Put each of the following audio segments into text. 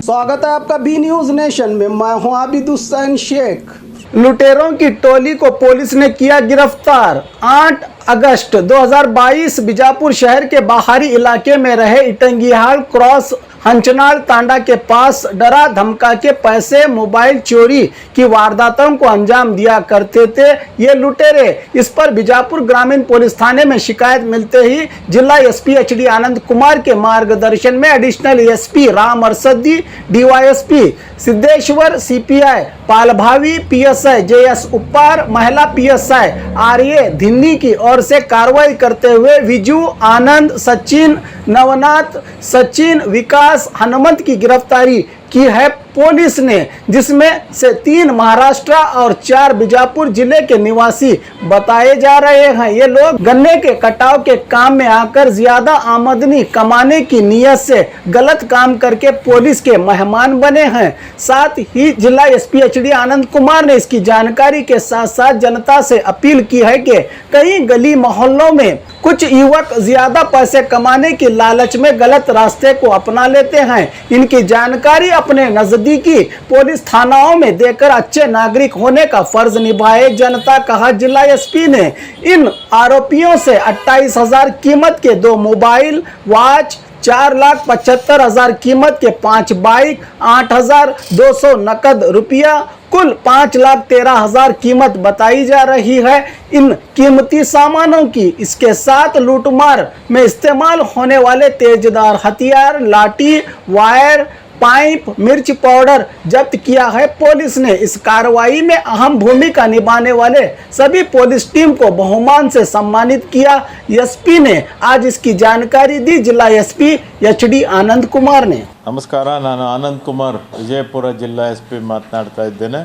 स्वागत है आपका बी न्यूज नेशन में। मैं हूं आबिद हुसैन शेख। लुटेरों की टोली को पुलिस ने किया गिरफ्तार। 8 अगस्त 2022 बीजापुर शहर के बाहरी इलाके में रहे इटंगीहाल क्रॉस हंचनाल तांडा के पास डरा धमका के पैसे मोबाइल चोरी की वारदातों को अंजाम दिया करते थे ये लुटेरे। इस पर बीजापुर ग्रामीण पुलिस थाने में शिकायत मिलते ही जिला एसपी HD आनंद कुमार के मार्गदर्शन में additional SP Ram Arasadi, DYSP Siddheshwar, CPI Palbhavi, PSI JS Uppar, महिला PSI RA धिन्नी की ओर से कार्रवाई करते हुए विजू, आनंद, सचिन, नवनाथ, सचिन, विकास, हनुमंत की गिरफ्तारी की है पुलिस ने, जिसमें से 3 महाराष्ट्र और 4 बीजापुर जिले के निवासी बताए जा रहे हैं। ये लोग गन्ने के कटाव के काम में आकर ज्यादा आमदनी कमाने की नियत से गलत काम करके पुलिस के मेहमान बने हैं। साथ ही जिला एसपी HD आनंद कुमार ने इसकी जानकारी के साथ साथ जनता से अपील की है कि कई गली मोहल्लों में कुछ युवक ज्यादा पैसे कमाने की लालच में गलत रास्ते को अपना लेते हैं। इनकी जानकारी अपने नजदीकी पुलिस थानाओं में देकर अच्छे नागरिक होने का फर्ज निभाए जनता, कहा जिला एसपी ने। इन आरोपियों से 28,000 कीमत के 2 मोबाइल, वॉच, 4,75,000 कीमत के 5 बाइक, 8,200 नकद रुपया, कुल 5,13,000 कीमत बताई जा रही है। इन कीमती सामानों की इसके साथ लूटमार में इस्तेमाल होने वाले तेजदार हथियार, लाठी, वायर, पाइप, मिर्च पाउडर जब्त किया है पुलिस ने। इस कार्रवाई में अहम भूमिका निभाने वाले सभी पुलिस टीम को बहुमान से सम्मानित किया। एसपी ने आज इसकी जानकारी दी जिला एसपी HD आनंद कुमार ने। ನಮಸ್ಕಾರ, ನಾನು ಆನಂದ್ ಕುಮಾರ್, ವಿಜಯಪುರ ಜಿಲ್ಲಾ SP ಮಾತನಾಡ್ತಾ ಇದ್ದೇನೆ।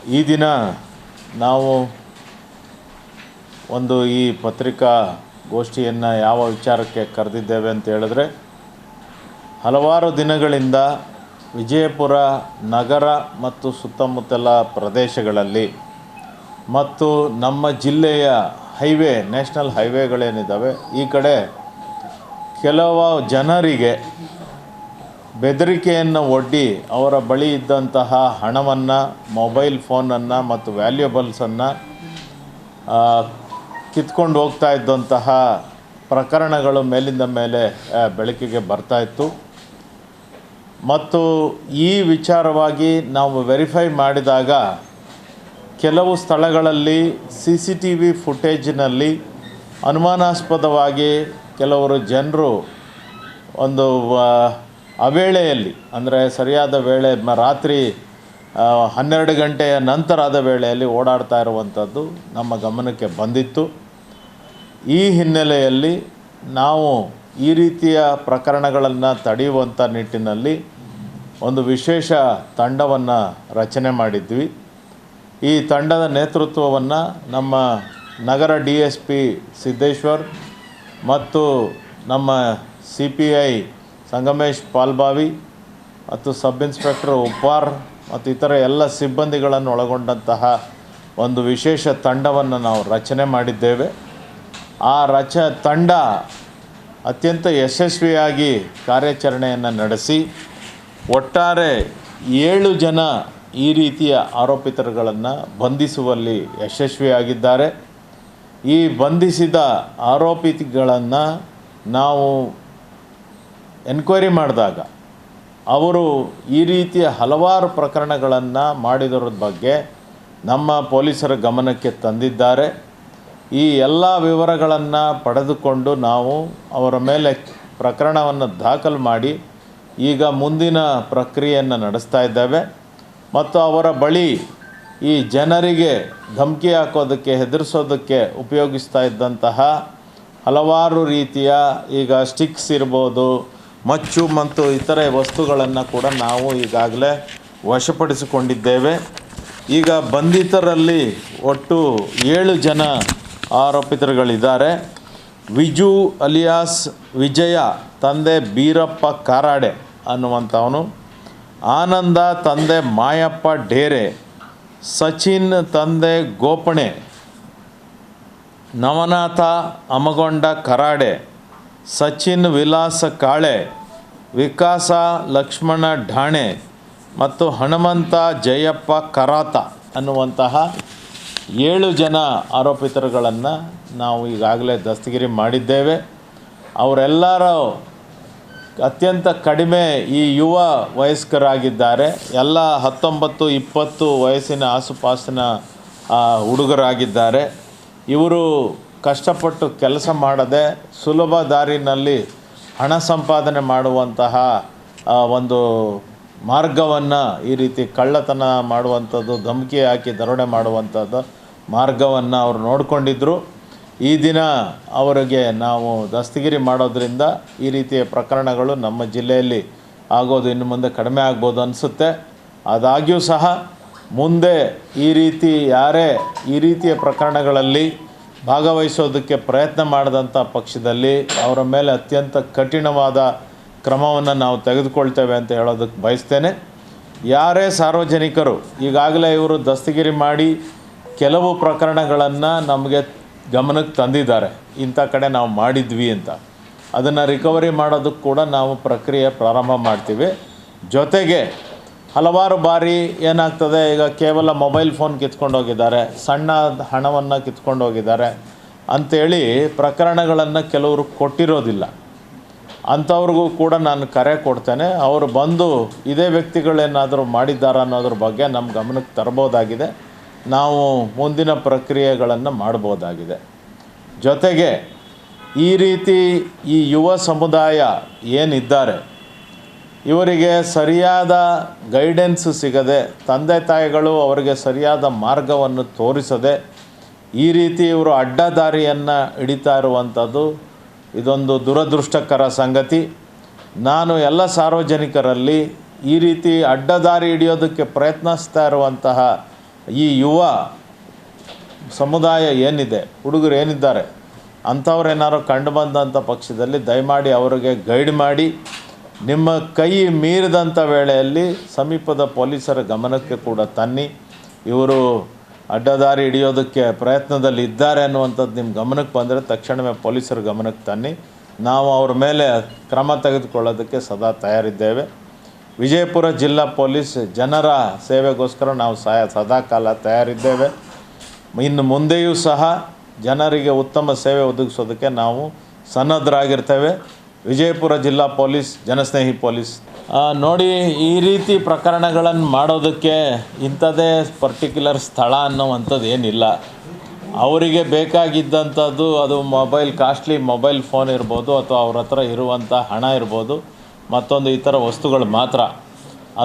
ಈ ದಿನ ನಾವು ಒಂದು ಈ ಪತ್ರಿಕಾಗೋಷ್ಠಿಯನ್ನು ಯಾವ ವಿಚಾರಕ್ಕೆ ಕರೆದಿದ್ದೇವೆ ಅಂತ ಹೇಳಿದ್ರೆ, ಹಲವಾರು ದಿನಗಳಿಂದ ವಿಜಯಪುರ ನಗರ ಮತ್ತು ಸುತ್ತಮುತ್ತಲ ಪ್ರದೇಶಗಳಲ್ಲಿ ಮತ್ತು ನಮ್ಮ ಜಿಲ್ಲೆಯ ಹೈವೇ, ನ್ಯಾಷನಲ್ ಹೈವೇಗಳೇನಿದ್ದಾವೆ, ಈ ಕಡೆ ಕೆಲವು ಜನರಿಗೆ ಬೆದರಿಕೆಯನ್ನು ಒಡ್ಡಿ ಅವರ ಬಳಿ ಇದ್ದಂತಹ ಹಣವನ್ನು, ಮೊಬೈಲ್ ಫೋನನ್ನು ಮತ್ತು ವ್ಯಾಲ್ಯೂಬಲ್ಸನ್ನು ಕಿತ್ಕೊಂಡು ಹೋಗ್ತಾ ಇದ್ದಂತಹ ಪ್ರಕರಣಗಳು ಮೇಲಿಂದ ಮೇಲೆ ಬೆಳಕಿಗೆ ಬರ್ತಾಯಿತ್ತು. ಮತ್ತು ಈ ವಿಚಾರವಾಗಿ ನಾವು ವೆರಿಫೈ ಮಾಡಿದಾಗ ಕೆಲವು ಸ್ಥಳಗಳಲ್ಲಿ CCTV ಫುಟೇಜಿನಲ್ಲಿ ಅನುಮಾನಾಸ್ಪದವಾಗಿ ಕೆಲವರು ಜನರು ಒಂದು ಅವೇಳೆಯಲ್ಲಿ, ಅಂದರೆ ಸರಿಯಾದ ವೇಳೆ, ರಾತ್ರಿ 12 ಗಂಟೆಯ ನಂತರದ ವೇಳೆಯಲ್ಲಿ ಓಡಾಡ್ತಾ ಇರುವಂಥದ್ದು ನಮ್ಮ ಗಮನಕ್ಕೆ ಬಂದಿತ್ತು. ಈ ಹಿನ್ನೆಲೆಯಲ್ಲಿ ನಾವು ಈ ರೀತಿಯ ಪ್ರಕರಣಗಳನ್ನು ತಡೆಯುವಂಥ ನಿಟ್ಟಿನಲ್ಲಿ ಒಂದು ವಿಶೇಷ ತಂಡವನ್ನು ರಚನೆ ಮಾಡಿದ್ವಿ. ಈ ತಂಡದ ನೇತೃತ್ವವನ್ನು ನಮ್ಮ ನಗರ DSP ಸಿದ್ದೇಶ್ವರ್ ಮತ್ತು ನಮ್ಮ CPI ಸಂಗಮೇಶ್ ಪಾಲ್ಬಾವಿ ಮತ್ತು ಸಬ್ ಇನ್ಸ್ಪೆಕ್ಟರ್ ಉಪ್ಪಾರ್ ಮತ್ತು ಇತರ ಎಲ್ಲ ಸಿಬ್ಬಂದಿಗಳನ್ನು ಒಳಗೊಂಡಂತಹ ಒಂದು ವಿಶೇಷ ತಂಡವನ್ನು ನಾವು ರಚನೆ ಮಾಡಿದ್ದೇವೆ. ಆ ತಂಡ ಅತ್ಯಂತ ಯಶಸ್ವಿಯಾಗಿ ಕಾರ್ಯಾಚರಣೆಯನ್ನು ನಡೆಸಿ ಒಟ್ಟಾರೆ 7 ಜನ ಈ ರೀತಿಯ ಆರೋಪಿತರುಗಳನ್ನು ಬಂಧಿಸುವಲ್ಲಿ ಯಶಸ್ವಿಯಾಗಿದ್ದಾರೆ. ಈ ಬಂಧಿಸಿದ ಆರೋಪಿಗಳನ್ನು ನಾವು ಎನ್ಕ್ವೈರಿ ಮಾಡಿದಾಗ ಅವರು ಈ ರೀತಿಯ ಹಲವಾರು ಪ್ರಕರಣಗಳನ್ನು ಮಾಡಿದರ ಬಗ್ಗೆ ನಮ್ಮ ಪೊಲೀಸರ ಗಮನಕ್ಕೆ ತಂದಿದ್ದಾರೆ. ಈ ಎಲ್ಲ ವಿವರಗಳನ್ನು ಪಡೆದುಕೊಂಡು ನಾವು ಅವರ ಮೇಲೆ ಪ್ರಕರಣವನ್ನು ದಾಖಲು ಮಾಡಿ ಈಗ ಮುಂದಿನ ಪ್ರಕ್ರಿಯೆಯನ್ನು ನಡೆಸ್ತಾ ಇದ್ದೇವೆ. ಮತ್ತು ಅವರ ಬಳಿ ಈ ಜನರಿಗೆ ಧಮಕಿ ಹಾಕೋದಕ್ಕೆ, ಹೆದರಿಸೋದಕ್ಕೆ ಉಪಯೋಗಿಸ್ತಾ ಇದ್ದಂತಹ ಹಲವಾರು ರೀತಿಯ, ಈಗ ಸ್ಟಿಕ್ಸ್ ಇರ್ಬೋದು, ಮಚ್ಚು ಮತ್ತು ಇತರೆ ವಸ್ತುಗಳನ್ನು ಕೂಡ ನಾವು ಈಗಾಗಲೇ ವಶಪಡಿಸಿಕೊಂಡಿದ್ದೇವೆ. ಈಗ ಬಂಧಿತರಲ್ಲಿ ಒಟ್ಟು 7 ಜನ ಆರೋಪಿತರುಗಳಿದ್ದಾರೆ. ವಿಜು ಅಲಿಯಾಸ್ ವಿಜಯ ತಂದೆ ಬೀರಪ್ಪ ಕಾರಾಡೆ ಅನ್ನುವಂಥವನು, ಆನಂದ ತಂದೆ ಮಾಯಪ್ಪ ಡೇರೆ, ಸಚಿನ್ ತಂದೆ ಗೋಪಣೆ, ನವನಾಥ ಅಮಗೊಂಡ ಕರಾಡೆ, ಸಚಿನ್ ವಿಲಾಸ ಕಾಳೆ, ವಿಕಾಸ ಲಕ್ಷ್ಮಣ ಢಾಣೆ ಮತ್ತು ಹನುಮಂತ ಜಯಪ್ಪ ಕರಾತ ಅನ್ನುವಂತಹ 7 ಜನ ಆರೋಪಿತರುಗಳನ್ನು ನಾವು ಈಗಾಗಲೇ ದಸ್ತಗಿರಿ ಮಾಡಿದ್ದೇವೆ. ಅವರೆಲ್ಲರೂ ಅತ್ಯಂತ ಕಡಿಮೆ ಈ ಯುವ ವಯಸ್ಕರಾಗಿದ್ದಾರೆ. ಎಲ್ಲ 19-20 ವಯಸ್ಸಿನ ಆಸುಪಾಸಿನ ಹುಡುಗರಾಗಿದ್ದಾರೆ. ಇವರು ಕಷ್ಟಪಟ್ಟು ಕೆಲಸ ಮಾಡದೆ ಸುಲಭ ದಾರಿನಲ್ಲಿ ಹಣ ಸಂಪಾದನೆ ಮಾಡುವಂತಹ ಒಂದು ಮಾರ್ಗವನ್ನು, ಈ ರೀತಿ ಕಳ್ಳತನ ಮಾಡುವಂಥದ್ದು, ಧಮಕಿ ಹಾಕಿ ದರೋಡೆ ಮಾಡುವಂಥದ್ದು ಮಾರ್ಗವನ್ನು ಅವರು ನೋಡಿಕೊಂಡಿದ್ದರು. ಈ ದಿನ ಅವರಿಗೆ ನಾವು ದಸ್ತಗಿರಿ ಮಾಡೋದ್ರಿಂದ ಈ ರೀತಿಯ ಪ್ರಕರಣಗಳು ನಮ್ಮ ಜಿಲ್ಲೆಯಲ್ಲಿ ಆಗೋದು ಇನ್ನು ಮುಂದೆ ಕಡಿಮೆ ಆಗ್ಬೋದು ಅನಿಸುತ್ತೆ. ಆದಾಗ್ಯೂ ಸಹ ಮುಂದೆ ಈ ರೀತಿ ಯಾರೇ ಈ ರೀತಿಯ ಪ್ರಕರಣಗಳಲ್ಲಿ ಭಾಗವಹಿಸೋದಕ್ಕೆ ಪ್ರಯತ್ನ ಮಾಡಿದಂಥ ಪಕ್ಷದಲ್ಲಿ ಅವರ ಮೇಲೆ ಅತ್ಯಂತ ಕಠಿಣವಾದ ಕ್ರಮವನ್ನು ನಾವು ತೆಗೆದುಕೊಳ್ತೇವೆ ಅಂತ ಹೇಳೋದಕ್ಕೆ ಬಯಸ್ತೇನೆ. ಯಾರೇ ಸಾರ್ವಜನಿಕರು ಈಗಾಗಲೇ ಇವರು ದಸ್ತಗಿರಿ ಮಾಡಿ ಕೆಲವು ಪ್ರಕರಣಗಳನ್ನು ನಮಗೆ ಗಮನಕ್ಕೆ ತಂದಿದ್ದಾರೆ, ಇಂಥ ಕಡೆ ನಾವು ಮಾಡಿದ್ವಿ ಅಂತ. ಅದನ್ನು ರಿಕವರಿ ಮಾಡೋದಕ್ಕೆ ಕೂಡ ನಾವು ಪ್ರಕ್ರಿಯೆ ಪ್ರಾರಂಭ ಮಾಡ್ತೀವಿ. ಜೊತೆಗೆ ಹಲವಾರು ಬಾರಿ ಏನಾಗ್ತದೆ, ಈಗ ಕೇವಲ ಮೊಬೈಲ್ ಫೋನ್ ಕಿತ್ಕೊಂಡು ಹೋಗಿದ್ದಾರೆ, ಸಣ್ಣ ಹಣವನ್ನು ಕಿತ್ಕೊಂಡು ಹೋಗಿದ್ದಾರೆ ಅಂಥೇಳಿ ಪ್ರಕರಣಗಳನ್ನು ಕೆಲವರು ಕೊಟ್ಟಿರೋದಿಲ್ಲ. ಅಂಥವ್ರಿಗೂ ಕೂಡ ನಾನು ಕರೆ ಕೊಡ್ತೇನೆ. ಅವರು ಬಂದು ಇದೇ ವ್ಯಕ್ತಿಗಳೇನಾದರೂ ಮಾಡಿದ್ದಾರಾ ಅನ್ನೋದ್ರ ಬಗ್ಗೆ ನಮ್ಮ ಗಮನಕ್ಕೆ ತರ್ಬೋದಾಗಿದೆ. ನಾವು ಮುಂದಿನ ಪ್ರಕ್ರಿಯೆಗಳನ್ನು ಮಾಡ್ಬೋದಾಗಿದೆ. ಜೊತೆಗೆ ಈ ರೀತಿ ಈ ಯುವ ಸಮುದಾಯ ಏನಿದ್ದಾರೆ ಇವರಿಗೆ ಸರಿಯಾದ ಗೈಡೆನ್ಸ್ ಸಿಗದೆ, ತಂದೆ ತಾಯಿಗಳು ಅವರಿಗೆ ಸರಿಯಾದ ಮಾರ್ಗವನ್ನು ತೋರಿಸದೆ ಈ ರೀತಿ ಇವರು ಅಡ್ಡದಾರಿಯನ್ನು ಹಿಡಿತಾ ಇರುವಂಥದ್ದು ಇದೊಂದು ದುರದೃಷ್ಟಕರ ಸಂಗತಿ. ನಾನು ಎಲ್ಲ ಸಾರ್ವಜನಿಕರಲ್ಲಿ ಈ ರೀತಿ ಅಡ್ಡದಾರಿ ಹಿಡಿಯೋದಕ್ಕೆ ಪ್ರಯತ್ನಿಸ್ತಾ ಇರುವಂತಹ ಈ ಯುವ ಸಮುದಾಯ ಏನಿದೆ, ಹುಡುಗರು ಏನಿದ್ದಾರೆ, ಅಂಥವ್ರೇನಾದ್ರು ಕಂಡು ಬಂದಂಥ ಪಕ್ಷದಲ್ಲಿ ದಯಮಾಡಿ ಅವರಿಗೆ ಗೈಡ್ ಮಾಡಿ ನಿಮ್ಮ ಕೈ ಮೀರಿದಂಥ ವೇಳೆಯಲ್ಲಿ ಸಮೀಪದ ಪೊಲೀಸರ ಗಮನಕ್ಕೆ ಕೂಡ ತನ್ನಿ. ಇವರು ಅಡ್ಡದಾರಿ ಹಿಡಿಯೋದಕ್ಕೆ ಪ್ರಯತ್ನದಲ್ಲಿ ಇದ್ದಾರೆ ಅನ್ನುವಂಥದ್ದು ನಿಮ್ಮ ಗಮನಕ್ಕೆ ಬಂದರೆ ತಕ್ಷಣವೇ ಪೊಲೀಸರ ಗಮನಕ್ಕೆ ತನ್ನಿ. ನಾವು ಅವ್ರ ಮೇಲೆ ಕ್ರಮ ತೆಗೆದುಕೊಳ್ಳೋದಕ್ಕೆ ಸದಾ ತಯಾರಿದ್ದೇವೆ. ವಿಜಯಪುರ ಜಿಲ್ಲಾ ಪೊಲೀಸ್ ಜನರ ಸೇವೆಗೋಸ್ಕರ ನಾವು ಸದಾಕಾಲ ತಯಾರಿದ್ದೇವೆ. ಇನ್ನು ಮುಂದೆಯೂ ಸಹ ಜನರಿಗೆ ಉತ್ತಮ ಸೇವೆ ಒದಗಿಸೋದಕ್ಕೆ ನಾವು ಸನ್ನದ್ಧರಾಗಿರ್ತೇವೆ. ವಿಜಯಪುರ ಜಿಲ್ಲಾ ಪೊಲೀಸ್ ಜನಸ್ನೇಹಿ ಪೊಲೀಸ್. ನೋಡಿ, ಈ ರೀತಿ ಪ್ರಕರಣಗಳನ್ನು ಮಾಡೋದಕ್ಕೆ ಇಂಥದ್ದೇ ಪರ್ಟಿಕ್ಯುಲರ್ ಸ್ಥಳ ಅನ್ನೋವಂಥದ್ದು ಏನಿಲ್ಲ. ಅವರಿಗೆ ಬೇಕಾಗಿದ್ದಂಥದ್ದು ಅದು ಕಾಸ್ಟ್ಲಿ ಮೊಬೈಲ್ ಫೋನ್ ಇರ್ಬೋದು, ಅಥವಾ ಅವ್ರ ಹತ್ರ ಇರುವಂಥ ಹಣ ಇರ್ಬೋದು, ಮತ್ತೊಂದು ಈ ಥರ ವಸ್ತುಗಳು ಮಾತ್ರ.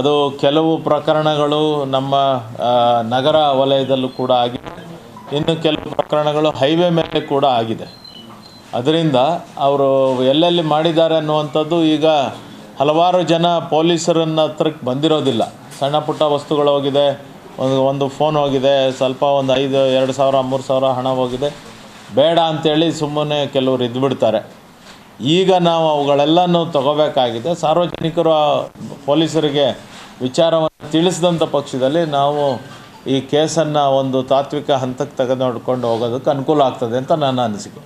ಅದು ಕೆಲವು ಪ್ರಕರಣಗಳು ನಮ್ಮ ನಗರ ವಲಯದಲ್ಲೂ ಕೂಡ ಆಗಿದೆ, ಇನ್ನು ಕೆಲವು ಪ್ರಕರಣಗಳು ಹೈವೇ ಮೇಲೆ ಕೂಡ ಆಗಿದೆ. ಅದರಿಂದ ಅವರು ಎಲ್ಲೆಲ್ಲಿ ಮಾಡಿದ್ದಾರೆ ಅನ್ನುವಂಥದ್ದು ಈಗ ಹಲವಾರು ಜನ ಪೊಲೀಸರನ್ನ ಹತ್ರಕ್ಕೆ ಬಂದಿರೋದಿಲ್ಲ. ಸಣ್ಣ ಪುಟ್ಟ ವಸ್ತುಗಳು ಹೋಗಿದೆ, ಒಂದು ಫೋನ್ ಹೋಗಿದೆ, ಸ್ವಲ್ಪ ಒಂದು 2,000 3,000 ಹಣ ಹೋಗಿದೆ, ಬೇಡ ಅಂಥೇಳಿ ಸುಮ್ಮನೆ ಕೆಲವರು ಇದ್ದುಬಿಡ್ತಾರೆ. ಈಗ ನಾವು ಅವುಗಳೆಲ್ಲನೂ ತಗೋಬೇಕಾಗಿದೆ. ಸಾರ್ವಜನಿಕರು ಪೊಲೀಸರಿಗೆ ವಿಚಾರವನ್ನು ತಿಳಿಸಿದಂಥ ಪಕ್ಷದಲ್ಲಿ ನಾವು ಈ ಕೇಸನ್ನು ಒಂದು ತಾತ್ವಿಕ ಹಂತಕ್ಕೆ ತೆಗೆದುಕೊಂಡು ಹೋಗೋದಕ್ಕೆ ಅನುಕೂಲ ಆಗ್ತದೆ ಅಂತ ನನ್ನ ಅನಿಸಿಕೆ.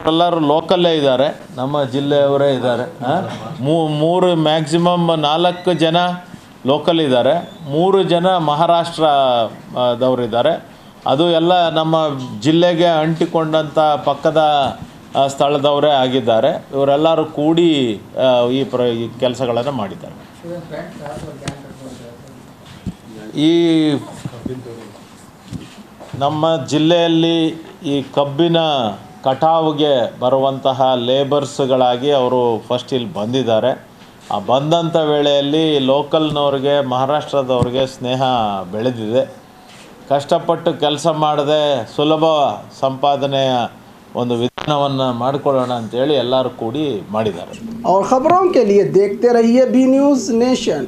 ಎಲ್ಲರೂ ಲೋಕಲ್ಲೇ ಇದ್ದಾರೆ, ನಮ್ಮ ಜಿಲ್ಲೆಯವರೇ ಇದ್ದಾರೆ. 4 ಜನ ಲೋಕಲ್ ಇದ್ದಾರೆ, 3 ಜನ ಮಹಾರಾಷ್ಟ್ರದವರಿದ್ದಾರೆ. ಅದು ಎಲ್ಲ ನಮ್ಮ ಜಿಲ್ಲೆಗೆ ಅಂಟಿಕೊಂಡಂಥ ಪಕ್ಕದ ಸ್ಥಳದವರೇ ಆಗಿದ್ದಾರೆ. ಇವರೆಲ್ಲರೂ ಕೂಡಿ ಈ ಕೆಲಸಗಳನ್ನು ಮಾಡಿದ್ದಾರೆ. ಈ ನಮ್ಮ ಜಿಲ್ಲೆಯಲ್ಲಿ ಈ ಕಬ್ಬಿನ ಕಟಾವಿಗೆ ಬರುವಂತಹ ಲೇಬರ್ಸ್ಗಳಾಗಿ ಅವರು ಫಸ್ಟ್ ಇಲ್ಲಿ ಬಂದಿದ್ದಾರೆ. ಆ ಬಂದಂಥ ವೇಳೆಯಲ್ಲಿ ಲೋಕಲ್ನವ್ರಿಗೆ, ಮಹಾರಾಷ್ಟ್ರದವ್ರಿಗೆ ಸ್ನೇಹ ಬೆಳೆದಿದೆ. ಕಷ್ಟಪಟ್ಟು ಕೆಲಸ ಮಾಡದೆ ಸುಲಭ ಸಂಪಾದನೆಯ ಒಂದು ವಿಧಾನವನ್ನು ಮಾಡಿಕೊಳ್ಳೋಣ ಅಂತೇಳಿ ಎಲ್ಲರೂ ಕೂಡಿ ಮಾಡಿದ್ದಾರೆ. और खबरों के लिए देखते रहिए बी न्यूज़ नेशन।